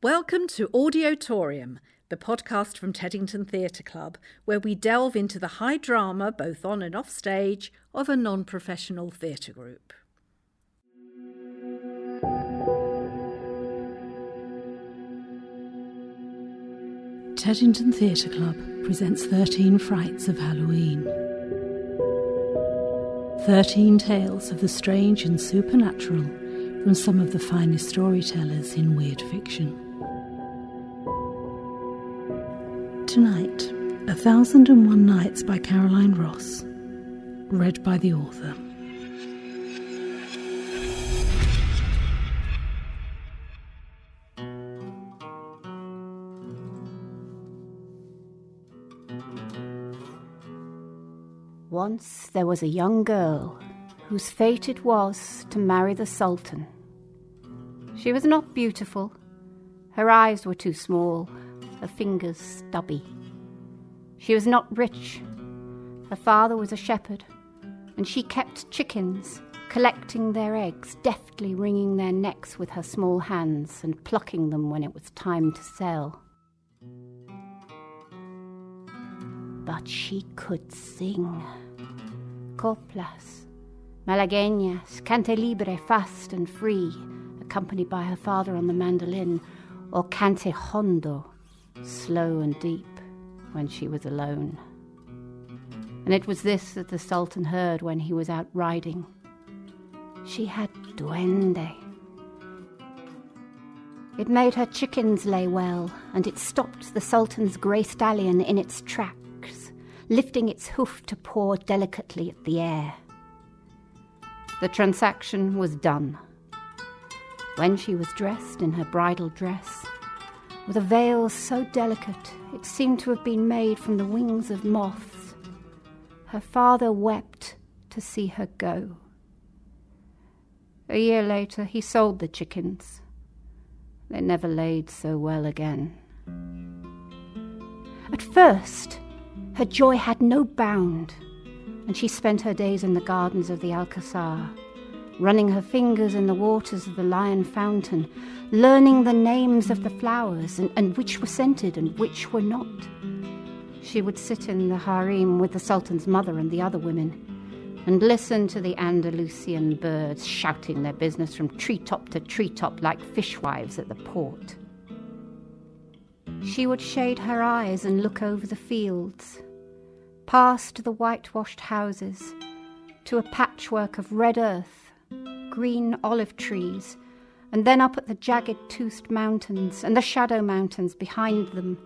Welcome to Audiotorium, the podcast from Teddington Theatre Club, where we delve into the high drama, both on and off stage, of a non-professional theatre group. Teddington Theatre Club presents 13 Frights of Hallowe'en. 13 tales of the strange and supernatural from some of the finest storytellers in weird fiction. Tonight, 1001 Nights by Caroline Ross, read by the author. Once there was a young girl whose fate it was to marry the Sultan. She was not beautiful. Her eyes were too small, her fingers stubby. She was not rich. Her father was a shepherd, and she kept chickens, collecting their eggs, deftly wringing their necks with her small hands and plucking them when it was time to sell. But she could sing. Coplas, malagueñas, cante libre, fast and free, accompanied by her father on the mandolin, or cante hondo, slow and deep, when she was alone. And it was this that the Sultan heard when he was out riding. She had duende. It made her chickens lay well, and it stopped the Sultan's grey stallion in its tracks, lifting its hoof to paw delicately at the air. The transaction was done. When she was dressed in her bridal dress, with a veil so delicate it seemed to have been made from the wings of moths, her father wept to see her go. A year later he sold the chickens. They never laid so well again. At first, her joy had no bound, and she spent her days in the gardens of the Alcazar, running her fingers in the waters of the Lion Fountain, learning the names of the flowers and which were scented and which were not. She would sit in the harem with the Sultan's mother and the other women and listen to the Andalusian birds shouting their business from treetop to treetop like fishwives at the port. She would shade her eyes and look over the fields, past the whitewashed houses, to a patchwork of red earth, green olive trees, and then up at the jagged-toothed mountains and the shadow mountains behind them,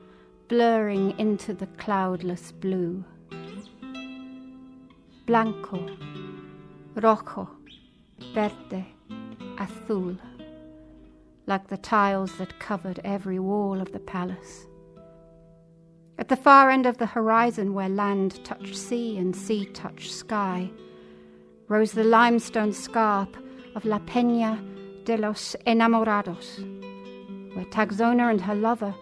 blurring into the cloudless blue. Blanco, rojo, verde, azul, like the tiles that covered every wall of the palace. At the far end of the horizon, where land touched sea and sea touched sky, rose the limestone scarp of La Peña de los Enamorados, where Taxona and her lover,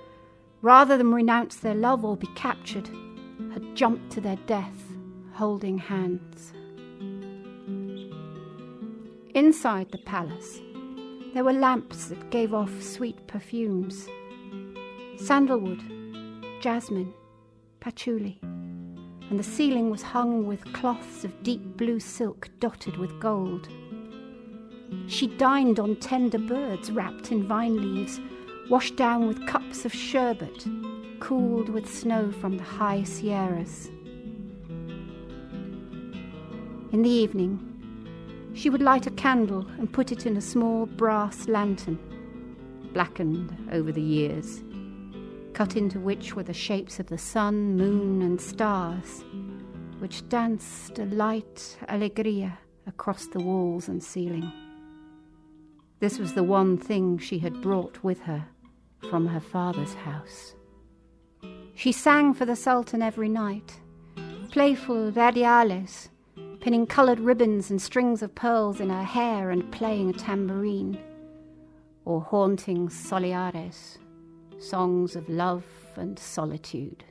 rather than renounce their love or be captured, had jumped to their death, holding hands. Inside the palace, there were lamps that gave off sweet perfumes: sandalwood, jasmine, patchouli, and the ceiling was hung with cloths of deep blue silk dotted with gold. She dined on tender birds wrapped in vine leaves, washed down with cups of sherbet, cooled with snow from the high Sierras. In the evening, she would light a candle and put it in a small brass lantern, blackened over the years, cut into which were the shapes of the sun, moon, and stars, which danced a light alegria across the walls and ceiling. This was the one thing she had brought with her from her father's house. She sang for the Sultan every night, playful verdiales, pinning coloured ribbons and strings of pearls in her hair and playing a tambourine, or haunting soleares, songs of love and solitude.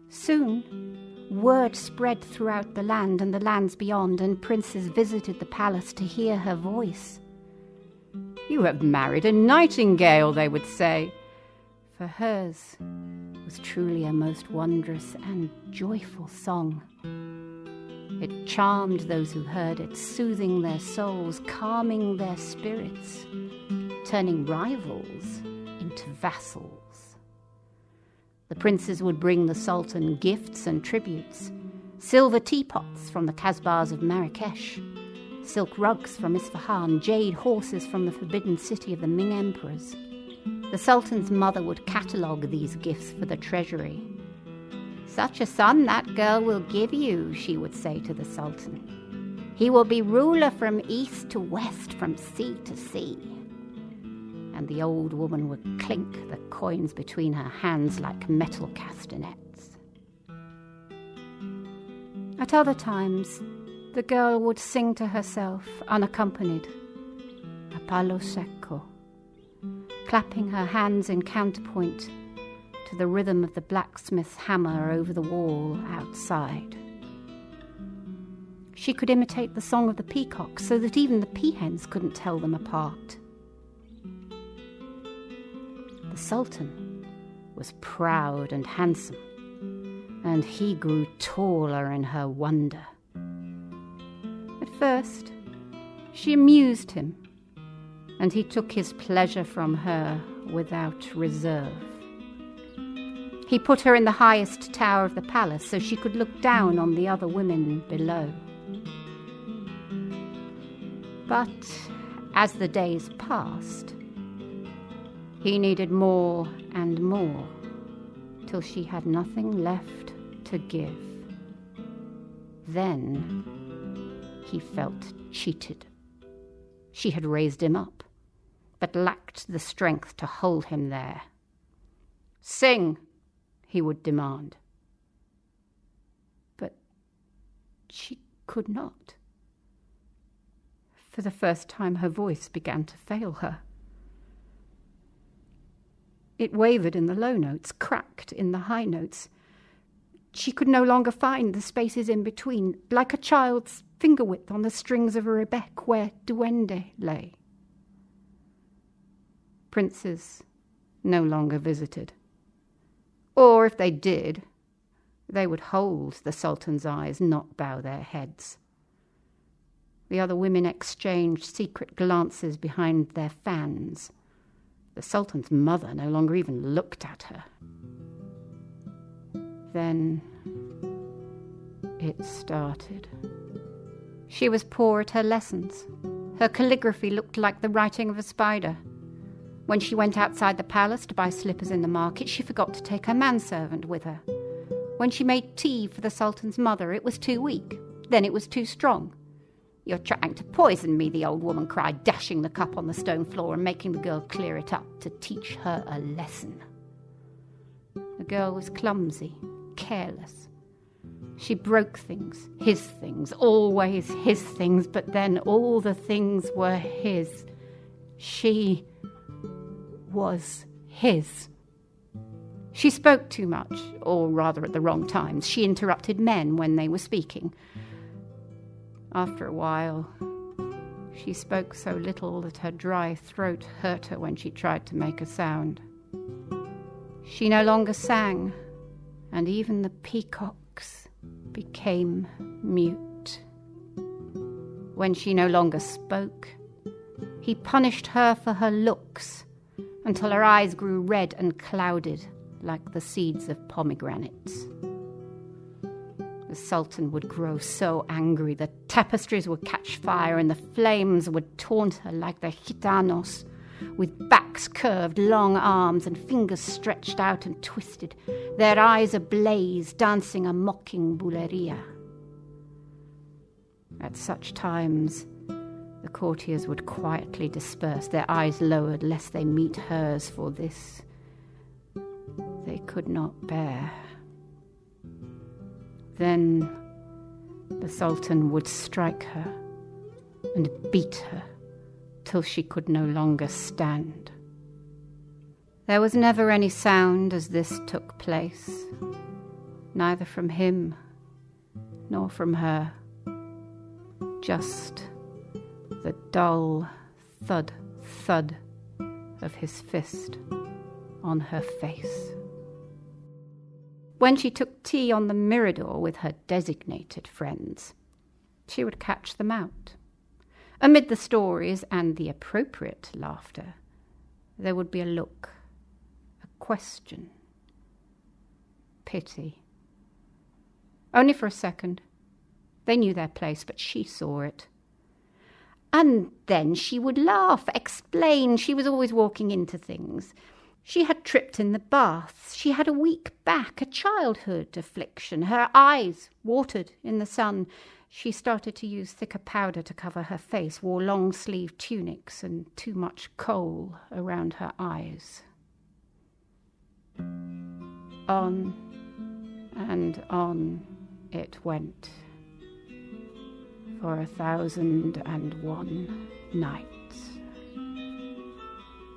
Soon, word spread throughout the land and the lands beyond, and princes visited the palace to hear her voice. "You have married a nightingale," they would say, for hers was truly a most wondrous and joyful song. It charmed those who heard it, soothing their souls, calming their spirits, turning rivals into vassals. The princes would bring the Sultan gifts and tributes, silver teapots from the Kasbahs of Marrakesh, silk rugs from Isfahan, jade horses from the forbidden city of the Ming emperors. The Sultan's mother would catalogue these gifts for the treasury. "Such a son that girl will give you," she would say to the Sultan. "He will be ruler from east to west, from sea to sea." And the old woman would clink the coins between her hands like metal castanets. At other times, the girl would sing to herself, unaccompanied, a palo secco, clapping her hands in counterpoint to the rhythm of the blacksmith's hammer over the wall outside. She could imitate the song of the peacocks so that even the peahens couldn't tell them apart. The Sultan was proud and handsome, and he grew taller in her wonder. At first, she amused him, and he took his pleasure from her without reserve. He put her in the highest tower of the palace so she could look down on the other women below. But as the days passed, he needed more and more, till she had nothing left to give. Then he felt cheated. She had raised him up, but lacked the strength to hold him there. "Sing," he would demand. But she could not. For the first time, her voice began to fail her. It wavered in the low notes, cracked in the high notes. She could no longer find the spaces in between, like a child's finger width on the strings of a rebec where duende lay. Princes no longer visited. Or if they did, they would hold the Sultan's eyes, not bow their heads. The other women exchanged secret glances behind their fans. The Sultan's mother no longer even looked at her. Then it started. She was poor at her lessons. Her calligraphy looked like the writing of a spider. When she went outside the palace to buy slippers in the market, she forgot to take her manservant with her. When she made tea for the Sultan's mother, it was too weak. Then it was too strong. "You're trying to poison me," the old woman cried, dashing the cup on the stone floor and making the girl clear it up to teach her a lesson. The girl was clumsy, careless. She broke things, his things, always his things, but then all the things were his. She was his. She spoke too much, or rather at the wrong times. She interrupted men when they were speaking. After a while, she spoke so little that her dry throat hurt her when she tried to make a sound. She no longer sang, and even the peacocks became mute. When she no longer spoke, he punished her for her looks until her eyes grew red and clouded like the seeds of pomegranates. The Sultan would grow so angry the tapestries would catch fire and the flames would taunt her like the gitanos, with backs curved, long arms and fingers stretched out and twisted, their eyes ablaze, dancing a mocking bulería. At such times, the courtiers would quietly disperse, their eyes lowered lest they meet hers, for this they could not bear. Then the Sultan would strike her and beat her till she could no longer stand. There was never any sound as this took place, neither from him nor from her, just the dull thud, thud of his fist on her face. When she took tea on the Mirador with her designated friends, she would catch them out. Amid the stories and the appropriate laughter, there would be a look, a question, pity. Only for a second. They knew their place, but she saw it. And then she would laugh, explain. She was always walking into things. She had tripped in the baths. She had a weak back, a childhood affliction. Her eyes watered in the sun. She started to use thicker powder to cover her face, wore long-sleeved tunics and too much kohl around her eyes. On and on it went for 1,001 nights.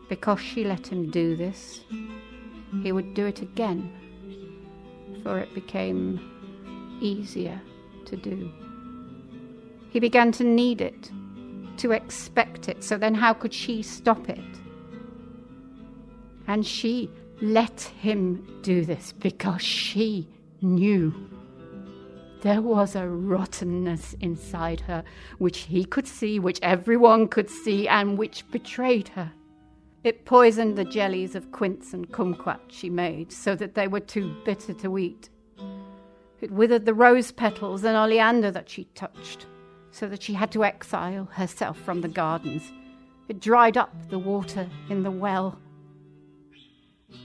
Because she let him do this, he would do it again, for it became easier to do. He began to need it, to expect it, so then how could she stop it? And she let him do this because she knew there was a rottenness inside her which he could see, which everyone could see, and which betrayed her. It poisoned the jellies of quince and kumquat she made so that they were too bitter to eat. It withered the rose petals and oleander that she touched so that she had to exile herself from the gardens. It dried up the water in the well.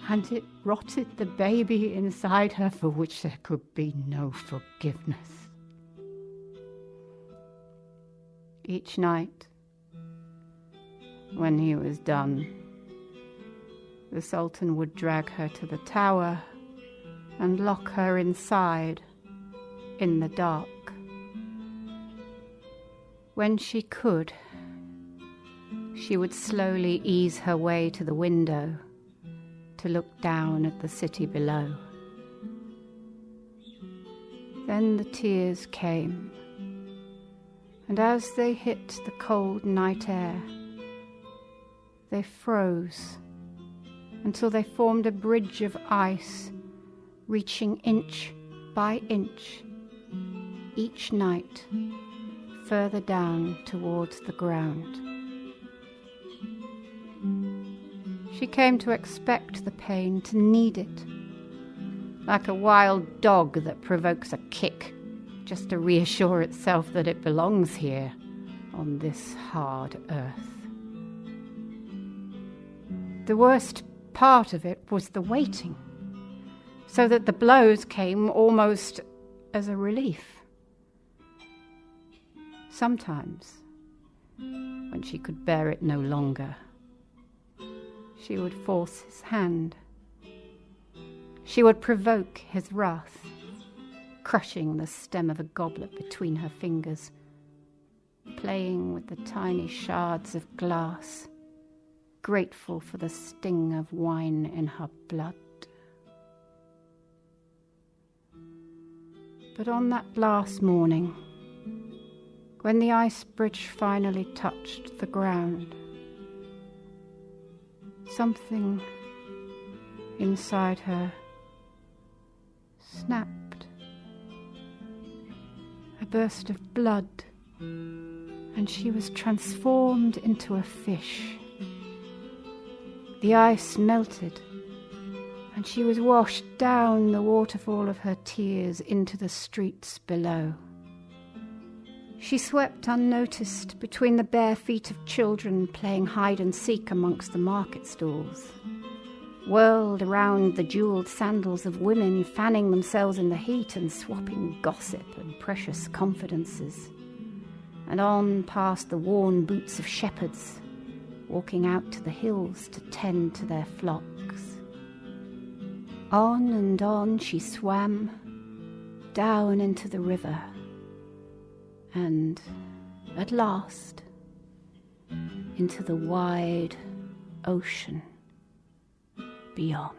And it rotted the baby inside her for which there could be no forgiveness. Each night, when he was done, the Sultan would drag her to the tower and lock her inside in the dark. When she could, she would slowly ease her way to the window to look down at the city below. Then the tears came, and as they hit the cold night air, they froze until they formed a bridge of ice, reaching inch by inch, each night further down towards the ground. She came to expect the pain, to need it, like a wild dog that provokes a kick, just to reassure itself that it belongs here on this hard earth. The worst part of it was the waiting, so that the blows came almost as a relief. Sometimes, when she could bear it no longer, she would force his hand. She would provoke his wrath, crushing the stem of a goblet between her fingers, playing with the tiny shards of glass, grateful for the sting of wine in her blood. But on that last morning, when the ice bridge finally touched the ground, something inside her snapped. A burst of blood, and she was transformed into a fish. The ice melted, and she was washed down the waterfall of her tears into the streets below. She swept unnoticed between the bare feet of children playing hide and seek amongst the market stalls, whirled around the jewelled sandals of women fanning themselves in the heat and swapping gossip and precious confidences, and on past the worn boots of shepherds walking out to the hills to tend to their flocks. On and on she swam, down into the river, and at last into the wide ocean beyond.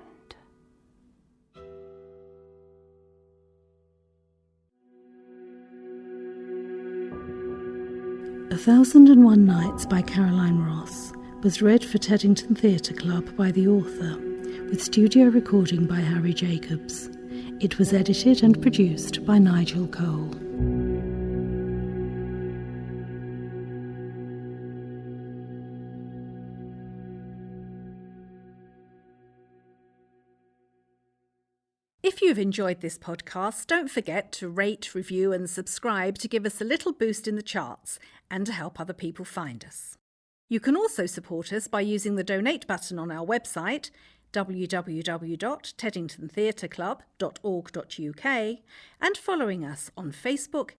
"1,001 Nights" by Caroline Ross was read for Teddington Theatre Club by the author, with studio recording by Harry Jacobs. It was edited and produced by Nigel Cole. If you've enjoyed this podcast, don't forget to rate, review and subscribe to give us a little boost in the charts and to help other people find us. You can also support us by using the donate button on our website, www.teddingtontheatreclub.org.uk, and following us on Facebook,